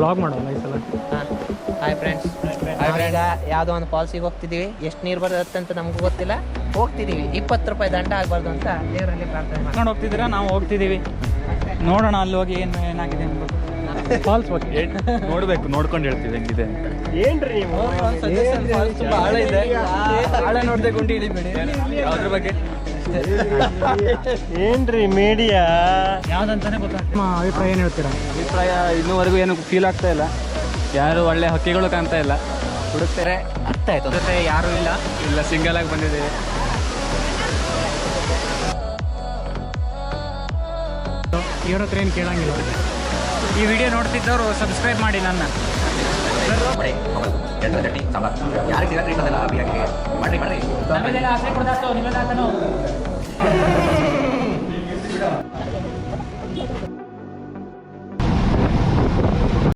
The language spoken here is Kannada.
ಲಾಗ್ ಮಾಡೋಲ್ಲ ಈ ಸಲ. ಹಾಯ್ ಫ್ರೆಂಡ್ಸ್, ಈಗ ಯಾವುದೋ ಒಂದು ಫಾಲ್ಸಿಗೆ ಹೋಗ್ತಿದ್ದೀವಿ. ಎಷ್ಟು ನೀರು ಬರುತ್ತೆ ಅಂತ ನಮಗೂ ಗೊತ್ತಿಲ್ಲ. ಹೋಗ್ತಿದ್ದೀವಿ. 20 ರೂಪಾಯಿ ದಂಡ ಆಗಬಾರ್ದು ಅಂತ ದೇವರಲ್ಲಿ ಪ್ರಾರ್ಥನೆ ಕರ್ಕೊಂಡು ಹೋಗ್ತಿದ್ದೀರಾ, ನಾವು ಹೋಗ್ತಿದ್ದೀವಿ. ನೋಡೋಣ ಅಲ್ಲಿ ಹೋಗಿ ಏನಾಗಿದೆ ಅನ್ಬೋದು. ಫಾಲ್ಸ್ ಬಗ್ಗೆ ನೋಡ್ಬೇಕು, ನೋಡ್ಕೊಂಡು ಹೇಳ್ತೀವಿ ಹೆಂಗಿದೆ. ಏನ್ರಿ ನೀವು ತುಂಬ ಆಳ ಇದೆ, ಆಳ ನೋಡದೆ ಗುಂಡಿ ಇಳಿಬೇಡಿ. ಅದ್ರ ಬಗ್ಗೆ ಏನ್ರಿ ಮೀಡಿಯಾ ಯಾವ್ದಂತಾನೆ ಗೊತ್ತಾಗ್ತದೆ. ನಿಮ್ಮ ಅಭಿಪ್ರಾಯ ಏನು ಹೇಳ್ತೀರಾ? ಅಭಿಪ್ರಾಯ ಇನ್ನೂವರೆಗೂ ಏನು ಫೀಲ್ ಆಗ್ತಾ ಇಲ್ಲ. ಯಾರು ಒಳ್ಳೆ ಹಕ್ಕಿಗಳು ಕಾಣ್ತಾ ಇಲ್ಲ. ಹುಡುಕ್ತಾರೆ, ಅರ್ಥ ಆಯ್ತು. ಜೊತೆ ಯಾರೂ ಇಲ್ಲ ಸಿಂಗಲ್ ಆಗಿ ಬಂದಿದ್ದೀವಿ. ಇವ್ರ ಹತ್ರ ಏನು ಕೇಳಂಗಿಲ್ಲ. ಈ ವಿಡಿಯೋ ನೋಡ್ತಿದ್ದವರು ಸಬ್ಸ್ಕ್ರೈಬ್ ಮಾಡಿ ನನ್ನ. ಯಾರಿಗೆ